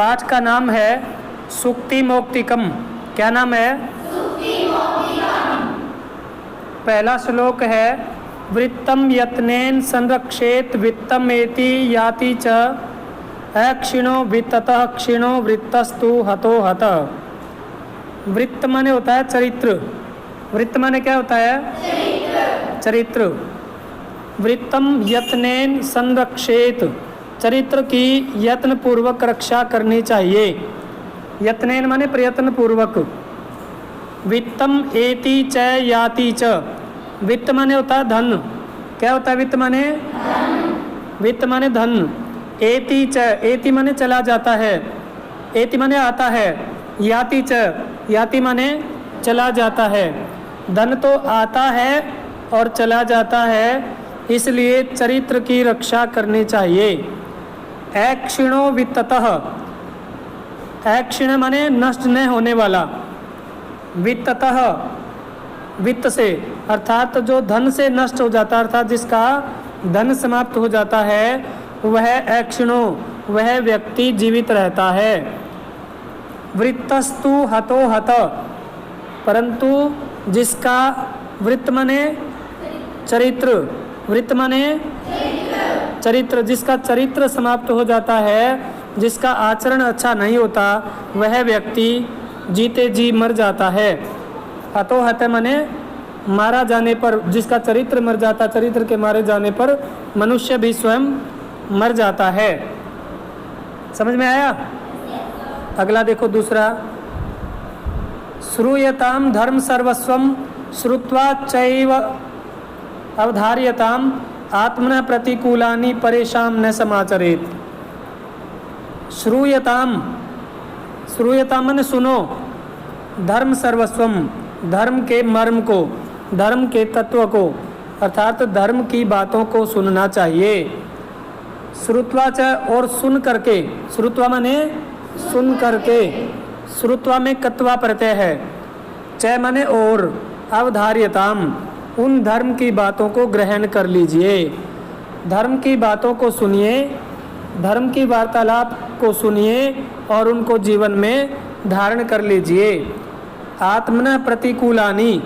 पाठ का नाम है सुक्ति मौक्तिकम। क्या नाम है? पहला श्लोक है वृत्तम यत्नेन संरक्षेत वित्तम एति याति च अक्षिणो वित्ततः क्षीणो वृत्तस्तु हतो हत। वृत्त माने होता है चरित्र। वृत्त माने क्या होता है? चरित्र। वृत्तम यत्नेन संरक्षेत, चरित्र की यत्न पूर्वक रक्षा करनी चाहिए। यत्नेन माने प्रयत्न पूर्वक। वित्तम एति च याति च, वित्त माने होता है धन। क्या होता है वित्त माने? वित्त माने धन। एति च, एति माने चला जाता है, एति माने आता है। याति च, याति माने चला जाता है। धन तो आता है और चला जाता है, इसलिए चरित्र की रक्षा करनी चाहिए। अक्षिणो वित्ततः, अक्षिण माने नष्ट न होने वाला। वित्ततः, वित्त से अर्थात जो धन से नष्ट हो जाता है, अर्थात जिसका धन समाप्त हो जाता है, वह अक्षिणो, वह व्यक्ति जीवित रहता है। वृत्तस्तु हतो हत, परंतु जिसका वृत्त माने चरित्र, वृत्त माने चरित्र, जिसका चरित्र समाप्त हो जाता है, जिसका आचरण अच्छा नहीं होता, वह व्यक्ति जीते जी मर जाता है। हतो हत माने मारा जाने पर, जिसका चरित्र मर जाता, चरित्र के मारे जाने पर मनुष्य भी स्वयं मर जाता है। समझ में आया? अगला देखो दूसरा, श्रूयताम धर्म सर्वस्वम श्रुत्वा चैव अवधार्यताम आत्मनः प्रतिकूलानि परेशान न समाचरेत। श्रूयताम, श्रूयताम माने सुनो, धर्म सर्वस्वम, धर्म के मर्म को, धर्म के तत्व को, अर्थात धर्म की बातों को सुनना चाहिए। श्रुत्वा च, और सुन करके, श्रुत्वा माने सुन करके, श्रुत्वा में कत्वा प्रत्यय है। च माने और, अवधार्यताम, उन धर्म की बातों को ग्रहण कर लीजिए। धर्म की बातों को सुनिए, धर्म की वार्तालाप को सुनिए और उनको जीवन में धारण कर लीजिए। आत्मना प्रतिकूलानि,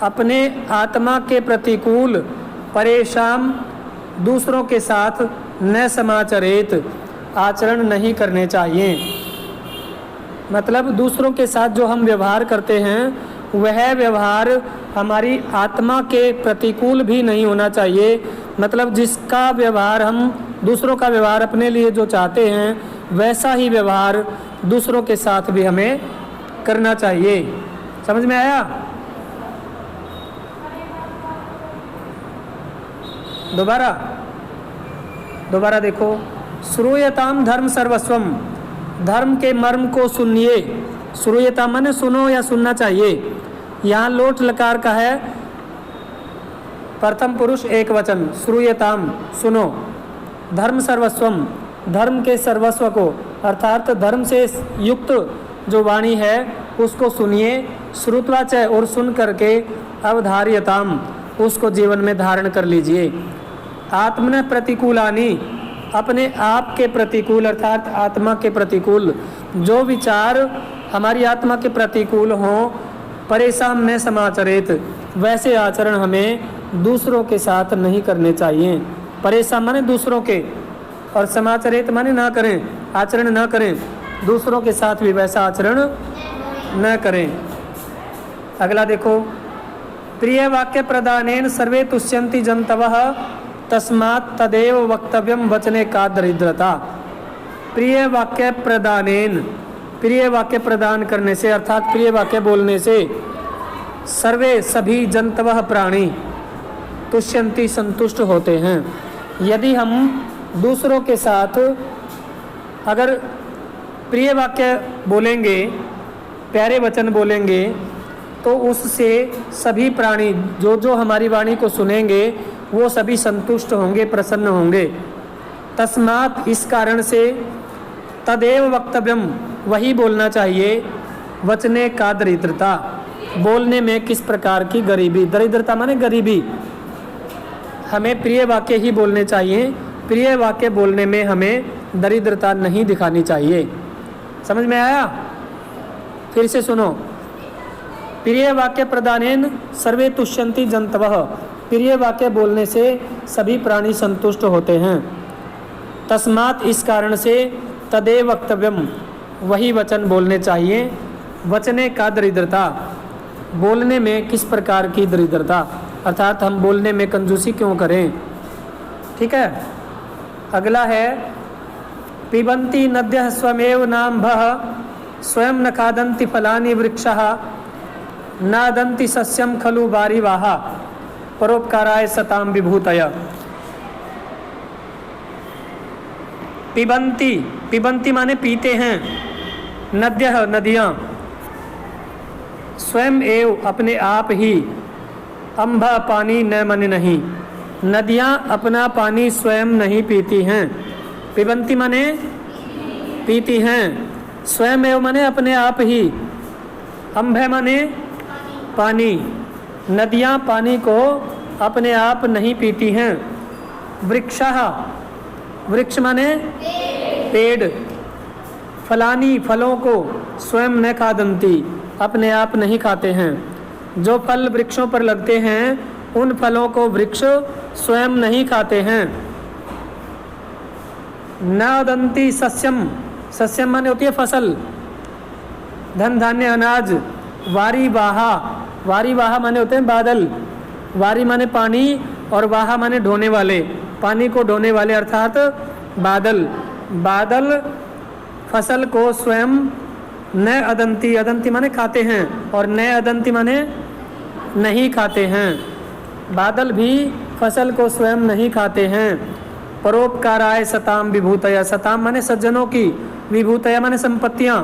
अपने आत्मा के प्रतिकूल, परेशान, दूसरों के साथ न समाचरेत, आचरण नहीं करने चाहिए। मतलब दूसरों के साथ जो हम व्यवहार करते हैं, वह व्यवहार हमारी आत्मा के प्रतिकूल भी नहीं होना चाहिए। मतलब जिसका व्यवहार हम, दूसरों का व्यवहार अपने लिए जो चाहते हैं, वैसा ही व्यवहार दूसरों के साथ भी हमें करना चाहिए। समझ में आया? दोबारा देखो, श्रूयताम धर्म सर्वस्वम, धर्म के मर्म को सुनिए। श्रूयताम माने सुनो या सुनना चाहिए। यहाँ लोट लकार का है, प्रथम पुरुष एक वचन, श्रूयताम सुनो। धर्म सर्वस्वम, धर्म के सर्वस्व को, अर्थात धर्म से युक्त जो वाणी है उसको सुनिए। श्रुत्वा च, और सुन करके अवधार्यताम, उसको जीवन में धारण कर लीजिए। आत्मन प्रतिकूलानि, अपने आप के प्रतिकूल, अर्थात आत्मा के प्रतिकूल जो विचार हमारी आत्मा के प्रतिकूल हों, परेशान न समाचरेत, वैसे आचरण हमें दूसरों के साथ नहीं करने चाहिए। परेशान माने दूसरों के, और समाचरेत माने ना करें, आचरण ना करें, दूसरों के साथ भी वैसा आचरण न करें। अगला देखो, प्रिय वाक्य प्रदानेन सर्वे तुष्यन्ति जन्तवः तस्मात् तदेव वक्तव्यम वचने का दरिद्रता। प्रिय वाक्य प्रदानेन, प्रिय वाक्य प्रदान करने से, अर्थात प्रिय वाक्य बोलने से, सर्वे सभी जंतवः प्राणी तुष्यन्ति संतुष्ट होते हैं। यदि हम दूसरों के साथ अगर प्रिय वाक्य बोलेंगे, प्यारे वचन बोलेंगे, तो उससे सभी प्राणी जो जो हमारी वाणी को सुनेंगे वो सभी संतुष्ट होंगे, प्रसन्न होंगे। तस्मात्, इस कारण से, तदेव वक्तव्यम, वही बोलना चाहिए। वचने का दरिद्रता, बोलने में किस प्रकार की गरीबी, दरिद्रता माने गरीबी। हमें प्रिय वाक्य ही बोलने चाहिए, प्रिय वाक्य बोलने में हमें दरिद्रता नहीं दिखानी चाहिए। समझ में आया? फिर से सुनो। प्रिय वाक्य प्रदानेन सर्वे तुष्यन्ति जंतवः। प्रिय वाक्य बोलने से सभी प्राणी संतुष्ट होते हैं। तस्मात् इस कारण से तदेव वक्तव्यम, वही वचन बोलने चाहिए। वचने का दरिद्रता, बोलने में किस प्रकार की दरिद्रता, अर्थात हम बोलने में कंजूसी क्यों करें। ठीक है। अगला है पिबन्ति नद्यः स्वमेव नाम्भः स्वयं न खादन्ति फलानि वृक्षः नादन्ति सस्यं खलु वारिवाः परोपकाराय सताम विभूतय। पिबन्ति, पिबन्ति माने पीते हैं, नद्यः नदियाँ, स्वयं एव अपने आप ही, अम्भ पानी न मन नहीं, नदियाँ अपना पानी स्वयं नहीं पीती हैं। पिबन्ति माने पीती हैं, स्वयं एव माने अपने आप ही, अम्भ माने पानी, नदियाँ पानी को अपने आप नहीं पीती हैं। वृक्षः, वृक्ष माने पेड़, फलानी फलों को स्वयं न खादन्ति अपने आप नहीं खाते हैं। जो फल वृक्षों पर लगते हैं उन फलों को वृक्ष स्वयं नहीं खाते हैं। नादन्ति सस्यम, सस्यम माने होती है फसल, धन धान्य अनाज। वारिवाहा, वारिवाहा माने होते हैं बादल, वारी माने पानी और वाहा माने ढोने वाले, पानी को ढोने वाले अर्थात बादल। बादल फसल को स्वयं न अदंती, अदंती माने खाते हैं और न अदंती माने नहीं खाते हैं। बादल भी फसल को स्वयं नहीं खाते हैं। परोपकाराय सताम विभूतया, सताम माने सज्जनों की, विभूतया माने संपत्तियाँ,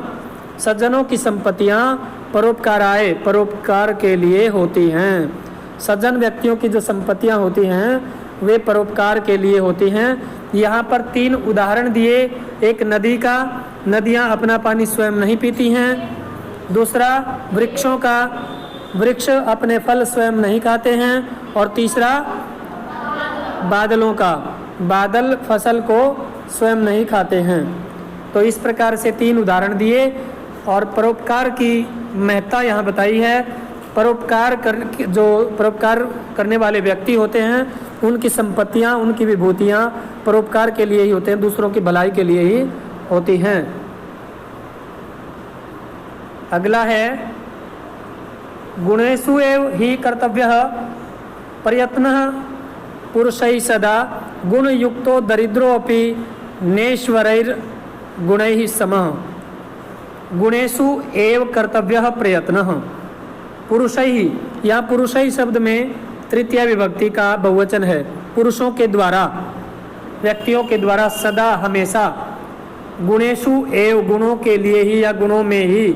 सज्जनों की संपत्तियाँ परोपकाराय परोपकार के लिए होती हैं। सज्जन व्यक्तियों की जो संपत्तियाँ होती हैं वे परोपकार के लिए होती हैं। यहाँ पर 3 उदाहरण दिए, एक नदी का, नदियाँ अपना पानी स्वयं नहीं पीती हैं। दूसरा वृक्षों का, वृक्ष अपने फल स्वयं नहीं खाते हैं। और तीसरा बादलों का, बादल फसल को स्वयं नहीं खाते हैं। तो इस प्रकार से 3 उदाहरण दिए और परोपकार की महत्ता यहाँ बताई है। परोपकार जो परोपकार करने वाले व्यक्ति होते हैं उनकी संपत्तियाँ, उनकी विभूतियाँ परोपकार के लिए ही होते हैं, दूसरों की भलाई के लिए ही होती हैं। अगला है गुणेषु एव हि कर्तव्यः प्रयत्नः पुरुषैः सदा गुणयुक्तो दरिद्रो अपि नैश्वर्यैर्गुणैः समः। गुणेषु एव कर्तव्यः प्रयत्नः, पुरुषैः, यहाँ पुरुषैः शब्द में तृतीया विभक्ति का बहुवचन है। पुरुषों के द्वारा, व्यक्तियों के द्वारा, सदा हमेशा, गुणेषु एव गुणों के लिए ही या गुणों में ही,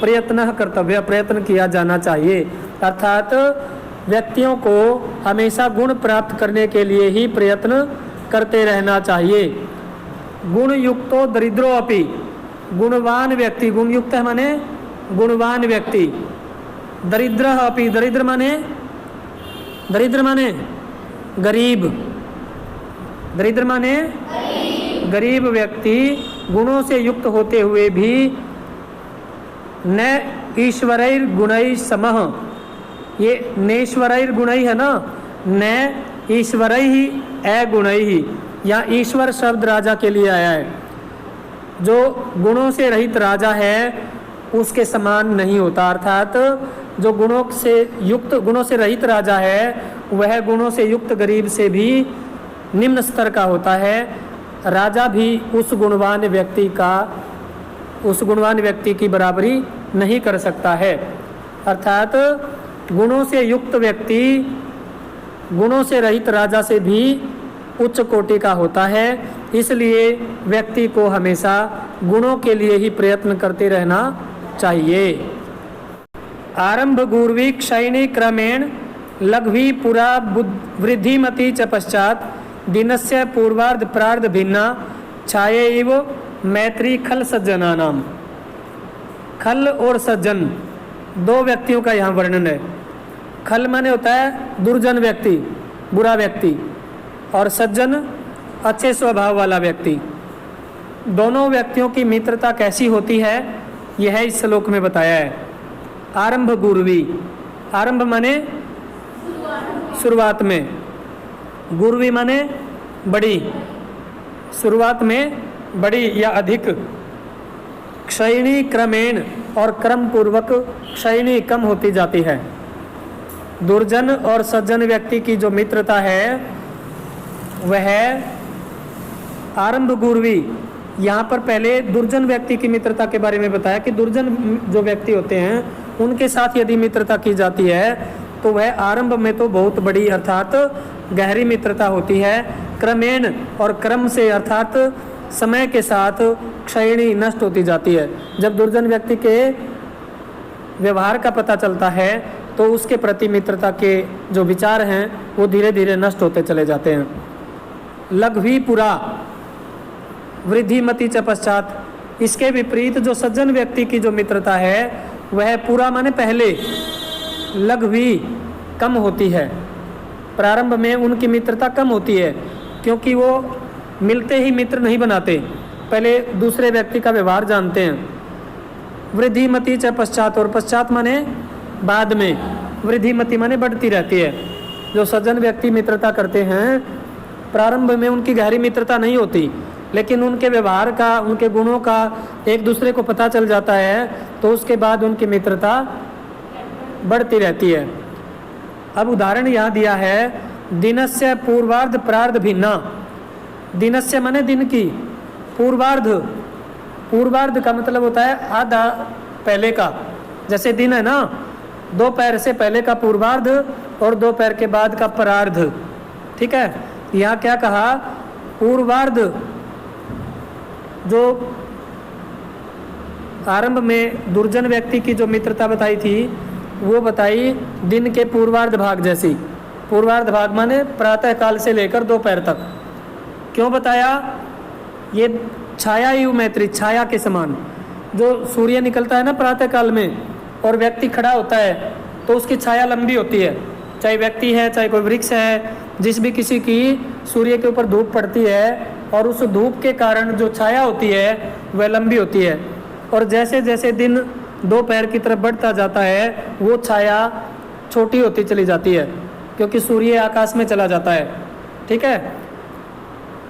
प्रयत्न कर्तव्य प्रयत्न किया जाना चाहिए। अर्थात व्यक्तियों को हमेशा गुण प्राप्त करने के लिए ही प्रयत्न करते रहना चाहिए। गुण युक्तो दरिद्रो अपि, गुणवान व्यक्ति, गुण युक्त है माने गुणवान व्यक्ति। दरिद्र अपि, दरिद्र माने, दरिद्र माने गरीब, दरिद्र माने गरीब व्यक्ति गुणों से युक्त होते हुए भी न ईश्वरैर गुणैः समः, ये नेश्वरैर गुणैः है ना, न ईश्वरैः अगुणैः, यहाँ ईश्वर शब्द राजा के लिए आया है। जो गुणों से रहित राजा है उसके समान नहीं होता। अर्थात जो गुणों से युक्त, गुणों से रहित राजा है वह गुणों से युक्त गरीब से भी निम्न स्तर का होता है। राजा भी उस गुणवान व्यक्ति का, उस गुणवान व्यक्ति की बराबरी नहीं कर सकता है। अर्थात गुणों से युक्त व्यक्ति गुणों से रहित राजा से भी उच्च कोटि का होता है। इसलिए व्यक्ति को हमेशा गुणों के लिए ही प्रयत्न करते रहना चाहिए। आरंभ गुर्वी क्षयिणी क्रमेण लघ्वी पुरा वृद्धिमती च पश्चात दिनस्य पूर्वार्ध प्रार्ध भिन्ना छायैव मैत्री खल सज्जनानाम। खल और सज्जन दो व्यक्तियों का यहाँ वर्णन है। खल माने होता है दुर्जन व्यक्ति, बुरा व्यक्ति, और सज्जन अच्छे स्वभाव वाला व्यक्ति। दोनों व्यक्तियों की मित्रता कैसी होती है, यह इस श्लोक में बताया है। आरंभ गुरवी, आरंभ माने शुरुआत में, गुरवी माने बड़ी, शुरुआत में बड़ी या अधिक। क्षयणी क्रमेण, और क्रम पूर्वक क्षयणी कम होती जाती है। दुर्जन और सज्जन व्यक्ति की जो मित्रता है वह आरंभ गुरवी। यहाँ पर पहले दुर्जन व्यक्ति की मित्रता के बारे में बताया कि दुर्जन जो व्यक्ति होते हैं उनके साथ यदि मित्रता की जाती है तो वह आरंभ में तो बहुत बड़ी अर्थात गहरी मित्रता होती है। क्रमेण, और क्रम से अर्थात समय के साथ क्षयणी नष्ट होती जाती है। जब दुर्जन व्यक्ति के व्यवहार का पता चलता है तो उसके प्रति मित्रता के जो विचार हैं वो धीरे धीरे नष्ट होते चले जाते हैं। लघ्वी पुरा वृद्धिमति च पश्चात, इसके विपरीत जो सज्जन व्यक्ति की जो मित्रता है वह पूरा माने पहले, लघ्वी कम होती है। प्रारंभ में उनकी मित्रता कम होती है क्योंकि वो मिलते ही मित्र नहीं बनाते, पहले दूसरे व्यक्ति का व्यवहार जानते हैं। वृद्धिमति च पश्चात, और पश्चात माने बाद में, वृद्धिमति माने बढ़ती रहती है। जो सज्जन व्यक्ति मित्रता करते हैं प्रारंभ में उनकी गहरी मित्रता नहीं होती, लेकिन उनके व्यवहार का, उनके गुणों का एक दूसरे को पता चल जाता है तो उसके बाद उनकी मित्रता बढ़ती रहती है। अब उदाहरण यहाँ दिया है, दिनस्य पूर्वार्ध प्रार्ध भिन्ना। दिनस्य माने दिन की, पूर्वार्ध, पूर्वार्ध का मतलब होता है आधा पहले का। जैसे दिन है ना, दोपहर से पहले का पूर्वार्ध और दोपहर के बाद का परार्ध, ठीक है। यहाँ क्या कहा, पूर्वार्ध जो आरंभ में दुर्जन व्यक्ति की जो मित्रता बताई थी वो बताई दिन के पूर्वार्ध भाग जैसी। पूर्वार्ध भाग माने प्रातः काल से लेकर दोपहर तक। क्यों बताया, ये छाया यु मैत्री, छाया के समान। जो सूर्य निकलता है ना प्रातः काल में और व्यक्ति खड़ा होता है तो उसकी छाया लंबी होती है, चाहे व्यक्ति है चाहे कोई वृक्ष है, जिस भी किसी की सूर्य के ऊपर धूप पड़ती है और उस धूप के कारण जो छाया होती है वह लंबी होती है। और जैसे जैसे दिन दोपहर की तरफ बढ़ता जाता है वो छाया छोटी होती चली जाती है क्योंकि सूर्य आकाश में चला जाता है, ठीक है।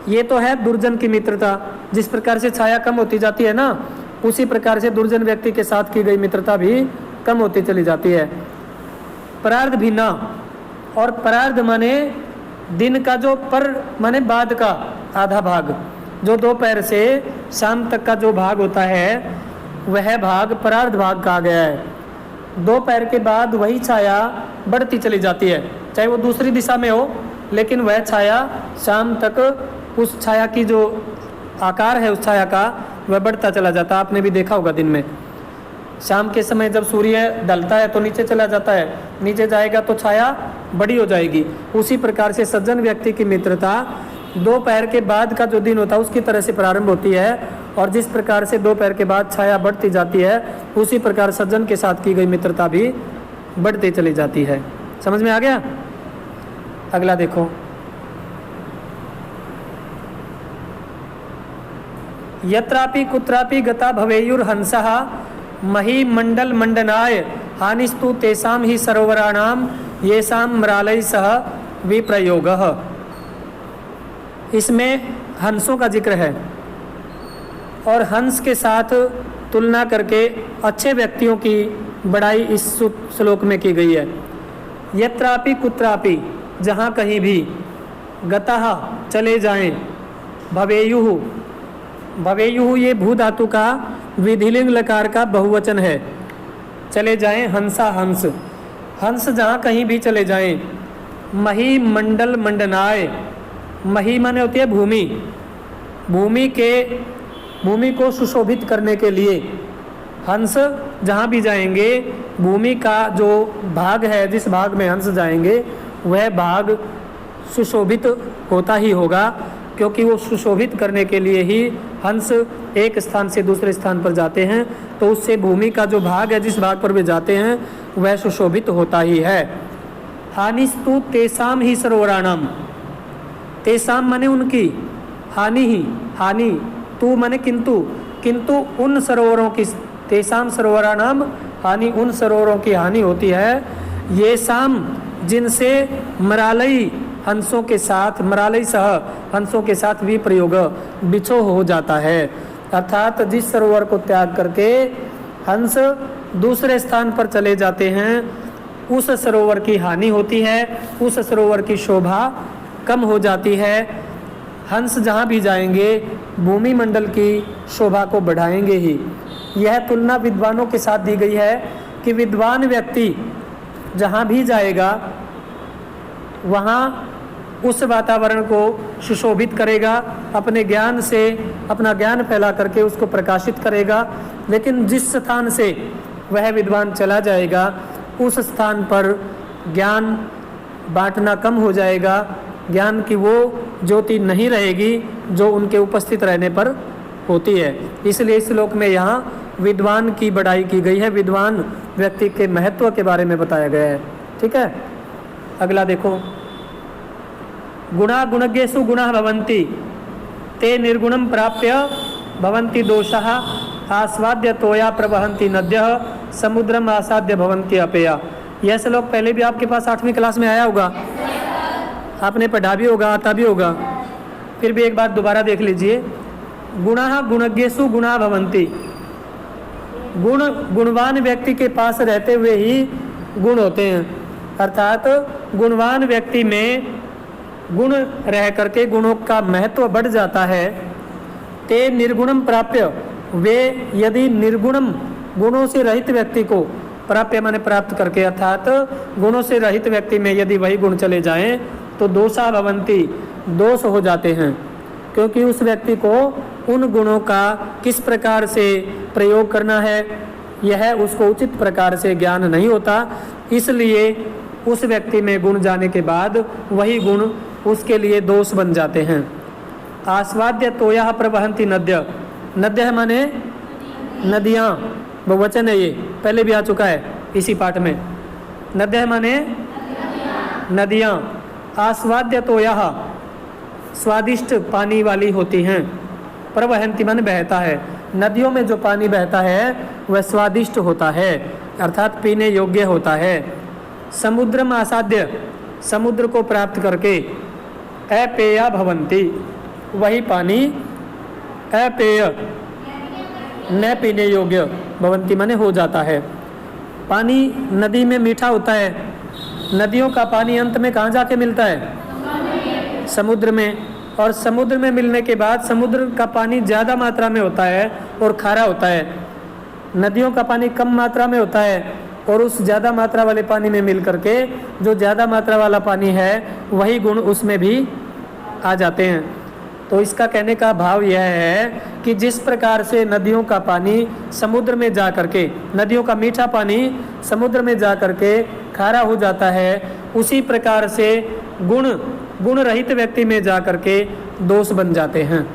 ये तो है दुर्जन की मित्रता। जिस प्रकार से छाया कम होती जाती है ना, उसी प्रकार से दुर्जन व्यक्ति के साथ की गई मित्रता भी कम होती चली जाती है। परार्ध भिन्ना, और परार्ध माने दिन का जो पर माने बाद का आधा भाग, जो दोपहर से शाम तक का जो भाग होता है वह भाग परार्ध भाग कहा गया है। दोपहर के बाद वही छाया बढ़ती चली जाती है, चाहे वो दूसरी दिशा में हो, लेकिन वह छाया शाम तक, उस छाया की जो आकार है उस छाया का वह बढ़ता चला जाता है। आपने भी देखा होगा दिन में शाम के समय जब सूर्य ढलता है तो नीचे चला जाता है, नीचे जाएगा तो छाया बड़ी हो जाएगी। उसी प्रकार से सज्जन व्यक्ति की मित्रता दोपहर के बाद का जो दिन होता है उसकी तरह से प्रारंभ होती है, और जिस प्रकार से दोपहर के बाद छाया बढ़ती जाती है उसी प्रकार सज्जन के साथ की गई मित्रता भी बढ़ती चली जाती है। समझ में आ गया? अगला देखो, यत्रापि कुत्रापि गता भवेयुर्हंसः मही मंडल मंडनाय हानिस्तु तेषां ही सरोवराणाम येषां म्रालय सह विप्रयोगः। इसमें हंसों का जिक्र है और हंस के साथ तुलना करके अच्छे व्यक्तियों की बड़ाई इस श्लोक में की गई है। यत्रापि कुत्रापि, जहाँ कहीं भी, गतः चले जाएं, भवेयुः, भवेयुः ये भू धातु का विधिलिंग लकार का बहुवचन है। चले जाएं, हंसा हंस, हंस जहाँ कहीं भी चले जाएं। मही मंडल मंडनाय, मही माने होती है भूमि, भूमि को सुशोभित करने के लिए हंस जहाँ भी जाएंगे, भूमि का जो भाग है, जिस भाग में हंस जाएंगे वह भाग सुशोभित होता ही होगा, क्योंकि वो सुशोभित करने के लिए ही हंस एक स्थान से दूसरे स्थान पर जाते हैं। तो उससे भूमि का जो भाग है, जिस भाग पर वे जाते हैं वह सुशोभित होता ही है। हानिस्तु तेषां ही सरोवराणाम, तेषां माने उनकी, हानि ही, हानि, तू माने किंतु, किंतु उन सरोवरों की, तेषाम सरोवराणाम हानि, उन सरोवरों की हानि होती है, ये शाम जिनसे मरालई हंसों के साथ, मरालई सह हंसों के साथ भी प्रयोग बिछो हो जाता है। अर्थात जिस सरोवर को त्याग करके हंस दूसरे स्थान पर चले जाते हैं, उस सरोवर की हानि होती है, उस सरोवर की शोभा कम हो जाती है। हंस जहाँ भी जाएंगे भूमि मंडल की शोभा को बढ़ाएंगे ही। यह तुलना विद्वानों के साथ दी गई है कि विद्वान व्यक्ति जहाँ भी जाएगा वहाँ उस वातावरण को सुशोभित करेगा, अपने ज्ञान से अपना ज्ञान फैला करके उसको प्रकाशित करेगा। लेकिन जिस स्थान से वह विद्वान चला जाएगा उस स्थान पर ज्ञान बांटना कम हो जाएगा, ज्ञान की वो ज्योति नहीं रहेगी जो उनके उपस्थित रहने पर होती है। इसलिए इस श्लोक में यहाँ विद्वान की बड़ाई की गई है, विद्वान व्यक्ति के महत्व के बारे में बताया गया है। ठीक है, अगला देखो, गुणा गुणज्ञेषु गुणाः भवन्ति ते निर्गुणं प्राप्य भवन्ति दोषाः आस्वाद्य तोया प्रवहन्ति नद्यः समुद्रम आसाद्य भवन्ति अपेया। यह श्लोक पहले भी आपके पास 8वीं क्लास में आया होगा, आपने पढ़ा भी होगा, आता भी होगा, फिर भी एक बार दोबारा देख लीजिए। गुणाः गुणज्ञेषु गुणाः भवन्ति, गुण गुणवान व्यक्ति के पास रहते हुए ही गुण होते हैं। अर्थात गुणवान व्यक्ति में गुण रह करके गुणों का महत्व बढ़ जाता है। ते निर्गुणम प्राप्य, वे यदि निर्गुणम गुणों से रहित व्यक्ति को, प्राप्य माने प्राप्त करके, अर्थात गुणों से रहित व्यक्ति में यदि वही गुण चले जाएं तो दोषा भवन्ति, दोष हो जाते हैं, क्योंकि उस व्यक्ति को उन गुणों का किस प्रकार से प्रयोग करना है यह उसको उचित प्रकार से ज्ञान नहीं होता। इसलिए उस व्यक्ति में गुण जाने के बाद वही गुण उसके लिए दोष बन जाते हैं। आस्वाद्य तोया प्रवहन्ति नद्य, नद्य माने नदियाँ, बहुवचन है, ये पहले भी आ चुका है इसी पाठ में। नद्य माने नदियाँ, आस्वाद्य तोया स्वादिष्ट पानी वाली होती हैं, प्रवहन्ति माने बहता है। नदियों में जो पानी बहता है वह स्वादिष्ट होता है, अर्थात पीने योग्य होता है। समुद्रम आसाद्य, समुद्र को प्राप्त करके अपेया भवन्ति, वही पानी अपेय न पीने योग्य भवन्ति माने हो जाता है। पानी नदी में मीठा होता है, नदियों का पानी अंत में कहाँ जाके मिलता है? समुद्र में। और समुद्र में मिलने के बाद समुद्र का पानी ज़्यादा मात्रा में होता है और खारा होता है, नदियों का पानी कम मात्रा में होता है, और उस ज़्यादा मात्रा वाले पानी में मिल करके जो ज़्यादा मात्रा वाला पानी है वही गुण उसमें भी आ जाते हैं। तो इसका कहने का भाव यह है कि जिस प्रकार से नदियों का पानी समुद्र में जा करके, नदियों का मीठा पानी समुद्र में जा करके खारा हो जाता है, उसी प्रकार से गुण रहित व्यक्ति में जा करके दोष बन जाते हैं।